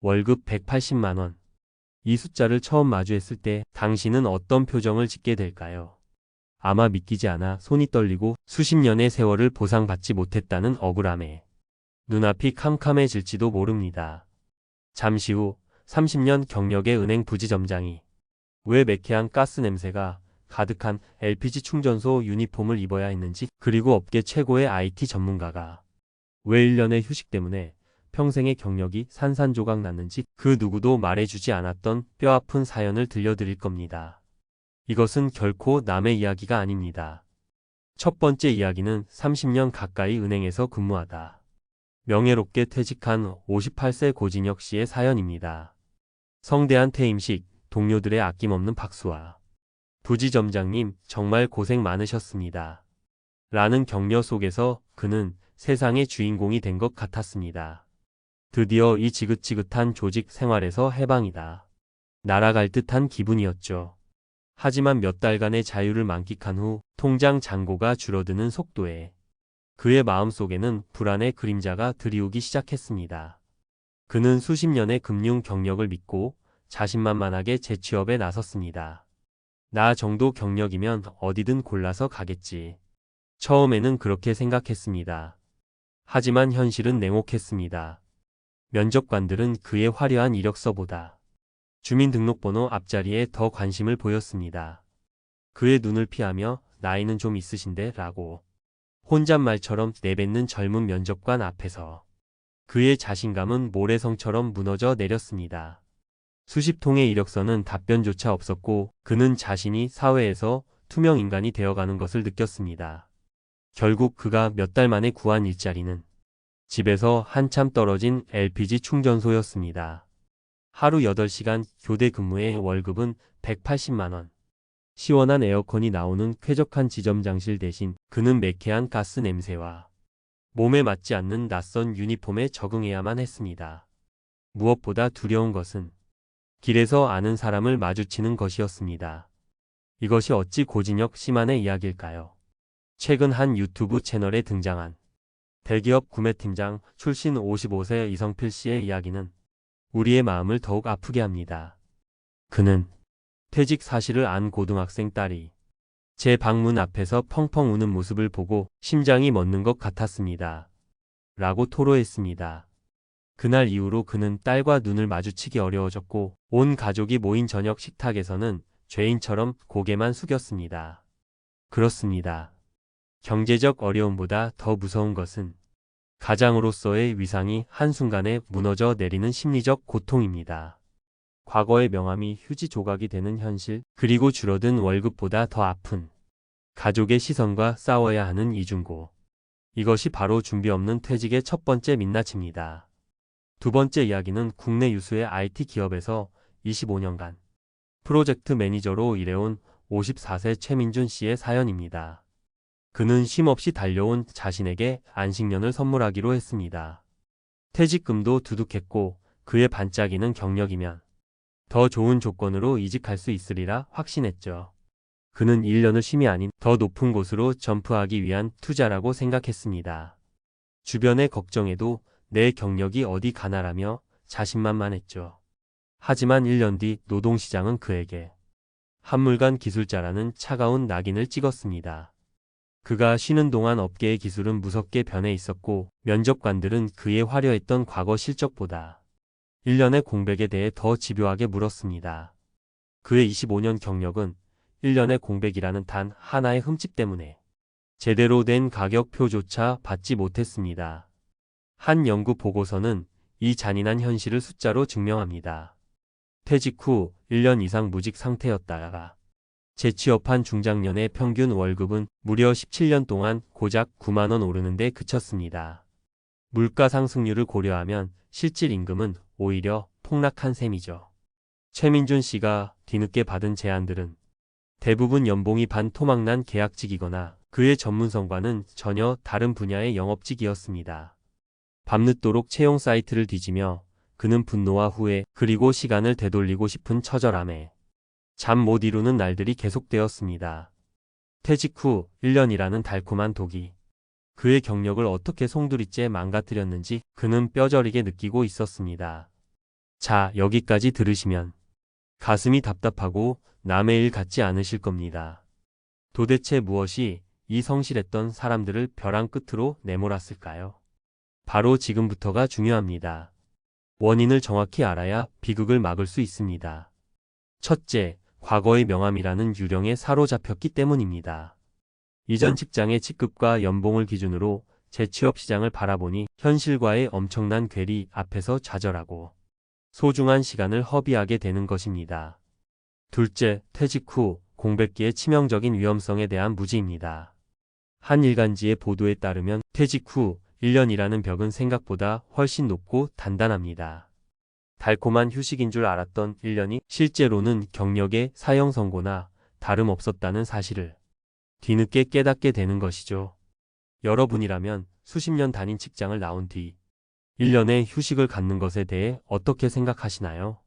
월급 180만 원. 이 숫자를 처음 마주했을 때 당신은 어떤 표정을 짓게 될까요? 아마 믿기지 않아 손이 떨리고 수십 년의 세월을 보상받지 못했다는 억울함에 눈앞이 캄캄해질지도 모릅니다. 잠시 후 30년 경력의 은행 부지점장이 왜 매캐한 가스 냄새가 가득한 LPG 충전소 유니폼을 입어야 했는지, 그리고 업계 최고의 IT 전문가가 왜 1년의 휴식 때문에 평생의 경력이 산산조각 났는지 그 누구도 말해주지 않았던 뼈아픈 사연을 들려드릴 겁니다. 이것은 결코 남의 이야기가 아닙니다. 첫 번째 이야기는 30년 가까이 은행에서 근무하다 명예롭게 퇴직한 58세 고진혁 씨의 사연입니다. 성대한 퇴임식, 동료들의 아낌없는 박수와 부지점장님 정말 고생 많으셨습니다. 라는 격려 속에서 그는 세상의 주인공이 된 것 같았습니다. 드디어 이 지긋지긋한 조직 생활에서 해방이다. 날아갈 듯한 기분이었죠. 하지만 몇 달간의 자유를 만끽한 후 통장 잔고가 줄어드는 속도에 그의 마음속에는 불안의 그림자가 드리우기 시작했습니다. 그는 수십 년의 금융 경력을 믿고 자신만만하게 재취업에 나섰습니다. 나 정도 경력이면 어디든 골라서 가겠지. 처음에는 그렇게 생각했습니다. 하지만 현실은 냉혹했습니다. 면접관들은 그의 화려한 이력서보다 주민등록번호 앞자리에 더 관심을 보였습니다. 그의 눈을 피하며 나이는 좀 있으신데 라고 혼잣말처럼 내뱉는 젊은 면접관 앞에서 그의 자신감은 모래성처럼 무너져 내렸습니다. 수십 통의 이력서는 답변조차 없었고 그는 자신이 사회에서 투명 인간이 되어가는 것을 느꼈습니다. 결국 그가 몇 달 만에 구한 일자리는 집에서 한참 떨어진 LPG 충전소였습니다. 하루 8시간 교대 근무에 월급은 180만 원. 시원한 에어컨이 나오는 쾌적한 지점장실 대신 그는 매캐한 가스 냄새와 몸에 맞지 않는 낯선 유니폼에 적응해야만 했습니다. 무엇보다 두려운 것은 길에서 아는 사람을 마주치는 것이었습니다. 이것이 어찌 고진혁 씨만의 이야기일까요? 최근 한 유튜브 채널에 등장한 대기업 구매팀장 출신 55세 이성필 씨의 이야기는 우리의 마음을 더욱 아프게 합니다. 그는 퇴직 사실을 안 고등학생 딸이 제 방문 앞에서 펑펑 우는 모습을 보고 심장이 멎는 것 같았습니다. 라고 토로했습니다. 그날 이후로 그는 딸과 눈을 마주치기 어려워졌고 온 가족이 모인 저녁 식탁에서는 죄인처럼 고개만 숙였습니다. 그렇습니다. 경제적 어려움보다 더 무서운 것은 가장으로서의 위상이 한순간에 무너져 내리는 심리적 고통입니다. 과거의 명함이 휴지 조각이 되는 현실, 그리고 줄어든 월급보다 더 아픈 가족의 시선과 싸워야 하는 이중고. 이것이 바로 준비 없는 퇴직의 첫 번째 민낯입니다. 두 번째 이야기는 국내 유수의 IT 기업에서 25년간 프로젝트 매니저로 일해온 54세 최민준 씨의 사연입니다. 그는 쉼없이 달려온 자신에게 안식년을 선물하기로 했습니다. 퇴직금도 두둑했고 그의 반짝이는 경력이면 더 좋은 조건으로 이직할 수 있으리라 확신했죠. 그는 1년을 쉼이 아닌 더 높은 곳으로 점프하기 위한 투자라고 생각했습니다. 주변의 걱정에도 내 경력이 어디 가나라며 자신만만했죠. 하지만 1년 뒤 노동시장은 그에게 한물간 기술자라는 차가운 낙인을 찍었습니다. 그가 쉬는 동안 업계의 기술은 무섭게 변해 있었고 면접관들은 그의 화려했던 과거 실적보다 1년의 공백에 대해 더 집요하게 물었습니다. 그의 25년 경력은 1년의 공백이라는 단 하나의 흠집 때문에 제대로 된 가격표조차 받지 못했습니다. 한 연구 보고서는 이 잔인한 현실을 숫자로 증명합니다. 퇴직 후 1년 이상 무직 상태였다가 재취업한 중장년의 평균 월급은 무려 17년 동안 고작 9만 원 오르는 데 그쳤습니다. 물가 상승률을 고려하면 실질 임금은 오히려 폭락한 셈이죠. 최민준 씨가 뒤늦게 받은 제안들은 대부분 연봉이 반토막난 계약직이거나 그의 전문성과는 전혀 다른 분야의 영업직이었습니다. 밤늦도록 채용 사이트를 뒤지며 그는 분노와 후회 그리고 시간을 되돌리고 싶은 처절함에 잠 못 이루는 날들이 계속되었습니다. 퇴직 후 1년이라는 달콤한 독이 그의 경력을 어떻게 송두리째 망가뜨렸는지 그는 뼈저리게 느끼고 있었습니다. 자, 여기까지 들으시면 가슴이 답답하고 남의 일 같지 않으실 겁니다. 도대체 무엇이 이 성실했던 사람들을 벼랑 끝으로 내몰았을까요? 바로 지금부터가 중요합니다. 원인을 정확히 알아야 비극을 막을 수 있습니다. 첫째, 과거의 명함이라는 유령에 사로잡혔기 때문입니다. 이전 직장의 직급과 연봉을 기준으로 재취업 시장을 바라보니 현실과의 엄청난 괴리 앞에서 좌절하고 소중한 시간을 허비하게 되는 것입니다. 둘째, 퇴직 후 공백기의 치명적인 위험성에 대한 무지입니다. 한 일간지의 보도에 따르면 퇴직 후 1년이라는 벽은 생각보다 훨씬 높고 단단합니다. 달콤한 휴식인 줄 알았던 1년이 실제로는 경력의 사형 선고나 다름없었다는 사실을 뒤늦게 깨닫게 되는 것이죠. 여러분이라면 수십 년 다닌 직장을 나온 뒤 1년의 휴식을 갖는 것에 대해 어떻게 생각하시나요?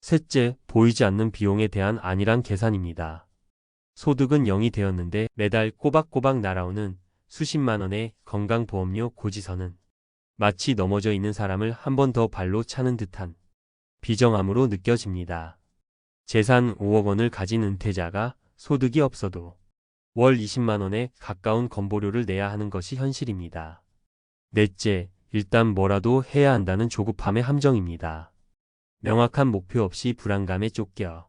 셋째, 보이지 않는 비용에 대한 안일한 계산입니다. 소득은 0이 되었는데 매달 꼬박꼬박 날아오는 수십만 원의 건강보험료 고지서는 마치 넘어져 있는 사람을 한 번 더 발로 차는 듯한 비정함으로 느껴집니다. 재산 5억 원을 가진 은퇴자가 소득이 없어도 월 20만 원에 가까운 건보료를 내야 하는 것이 현실입니다. 넷째, 일단 뭐라도 해야 한다는 조급함의 함정입니다. 명확한 목표 없이 불안감에 쫓겨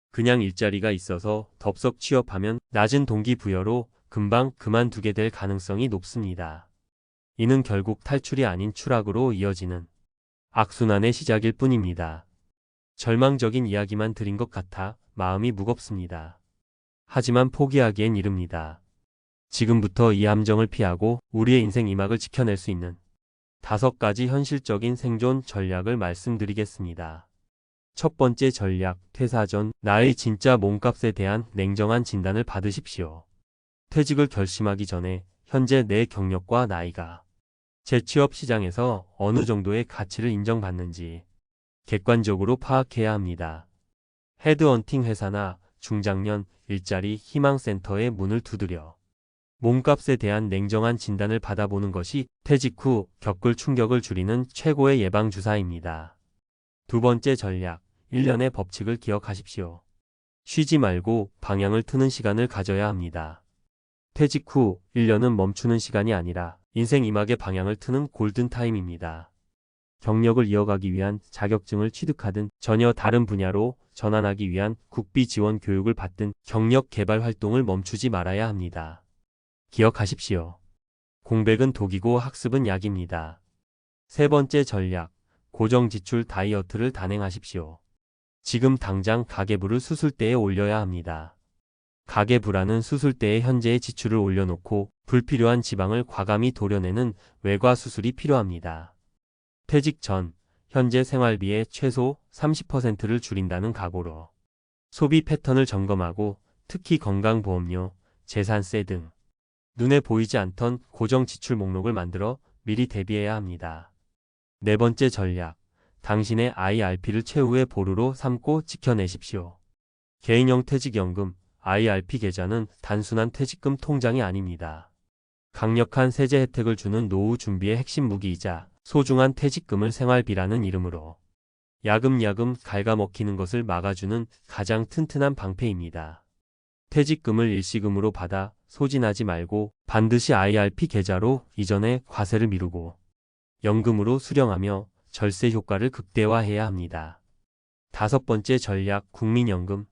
그냥 일자리가 있어서 덥석 취업하면 낮은 동기부여로 금방 그만두게 될 가능성이 높습니다. 이는 결국 탈출이 아닌 추락으로 이어지는 악순환의 시작일 뿐입니다. 절망적인 이야기만 드린 것 같아 마음이 무겁습니다. 하지만 포기하기엔 이릅니다. 지금부터 이 함정을 피하고 우리의 인생 이막을 지켜낼 수 있는 5가지 현실적인 생존 전략을 말씀드리겠습니다. 첫 번째 전략, 퇴사 전 나의 진짜 몸값에 대한 냉정한 진단을 받으십시오. 퇴직을 결심하기 전에 현재 내 경력과 나이가 재취업 시장에서 어느 정도의 가치를 인정받는지 객관적으로 파악해야 합니다. 헤드헌팅 회사나 중장년 일자리 희망센터의 문을 두드려 몸값에 대한 냉정한 진단을 받아보는 것이 퇴직 후 겪을 충격을 줄이는 최고의 예방주사입니다. 두 번째 전략, 1년의 법칙을 기억하십시오. 쉬지 말고 방향을 트는 시간을 가져야 합니다. 퇴직 후 1년은 멈추는 시간이 아니라 인생 이막의 방향을 트는 골든타임입니다. 경력을 이어가기 위한 자격증을 취득하든 전혀 다른 분야로 전환하기 위한 국비 지원 교육을 받든 경력 개발 활동을 멈추지 말아야 합니다. 기억하십시오. 공백은 독이고 학습은 약입니다. 세 번째 전략, 고정지출 다이어트를 단행하십시오. 지금 당장 가계부를 수술대에 올려야 합니다. 가계부라는 수술대에 현재의 지출을 올려놓고 불필요한 지방을 과감히 도려내는 외과 수술이 필요합니다. 퇴직 전 현재 생활비의 최소 30%를 줄인다는 각오로 소비 패턴을 점검하고 특히 건강보험료, 재산세 등 눈에 보이지 않던 고정 지출 목록을 만들어 미리 대비해야 합니다. 네 번째 전략, 당신의 IRP를 최후의 보루로 삼고 지켜내십시오. 개인형 퇴직연금, IRP 계좌는 단순한 퇴직금 통장이 아닙니다. 강력한 세제 혜택을 주는 노후 준비의 핵심 무기이자 소중한 퇴직금을 생활비라는 이름으로 야금야금 갉아먹히는 것을 막아주는 가장 튼튼한 방패입니다. 퇴직금을 일시금으로 받아 소진하지 말고 반드시 IRP 계좌로 이전의 과세를 미루고 연금으로 수령하며 절세 효과를 극대화해야 합니다. 다섯 번째 전략, 국민연금.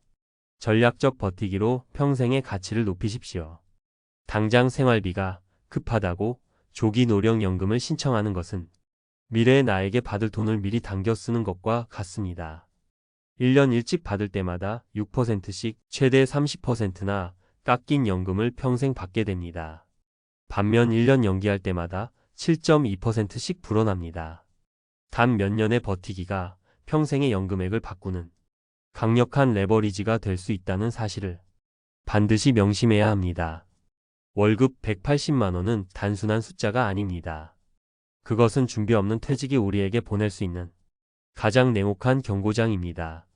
전략적 버티기로 평생의 가치를 높이십시오. 당장 생활비가 급하다고 조기 노령연금을 신청하는 것은 미래의 나에게 받을 돈을 미리 당겨 쓰는 것과 같습니다. 1년 일찍 받을 때마다 6%씩 최대 30%나 깎인 연금을 평생 받게 됩니다. 반면 1년 연기할 때마다 7.2%씩 불어납니다. 단 몇 년의 버티기가 평생의 연금액을 바꾸는 강력한 레버리지가 될 수 있다는 사실을 반드시 명심해야 합니다. 월급 180만 원은 단순한 숫자가 아닙니다. 그것은 준비 없는 퇴직이 우리에게 보낼 수 있는 가장 냉혹한 경고장입니다.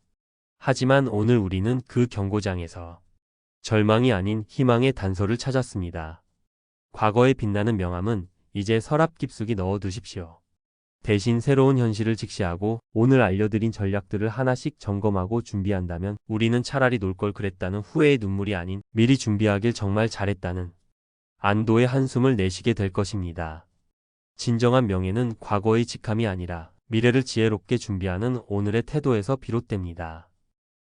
하지만 오늘 우리는 그 경고장에서 절망이 아닌 희망의 단서를 찾았습니다. 과거에 빛나는 명함은 이제 서랍 깊숙이 넣어두십시오. 대신 새로운 현실을 직시하고 오늘 알려드린 전략들을 하나씩 점검하고 준비한다면 우리는 차라리 놀 걸 그랬다는 후회의 눈물이 아닌 미리 준비하길 정말 잘했다는 안도의 한숨을 내쉬게 될 것입니다. 진정한 명예는 과거의 직함이 아니라 미래를 지혜롭게 준비하는 오늘의 태도에서 비롯됩니다.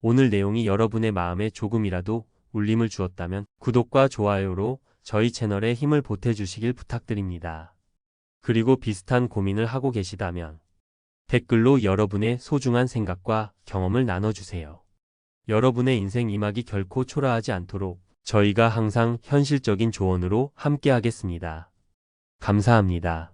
오늘 내용이 여러분의 마음에 조금이라도 울림을 주었다면 구독과 좋아요로 저희 채널에 힘을 보태주시길 부탁드립니다. 그리고 비슷한 고민을 하고 계시다면 댓글로 여러분의 소중한 생각과 경험을 나눠주세요. 여러분의 인생 이막이 결코 초라하지 않도록 저희가 항상 현실적인 조언으로 함께하겠습니다. 감사합니다.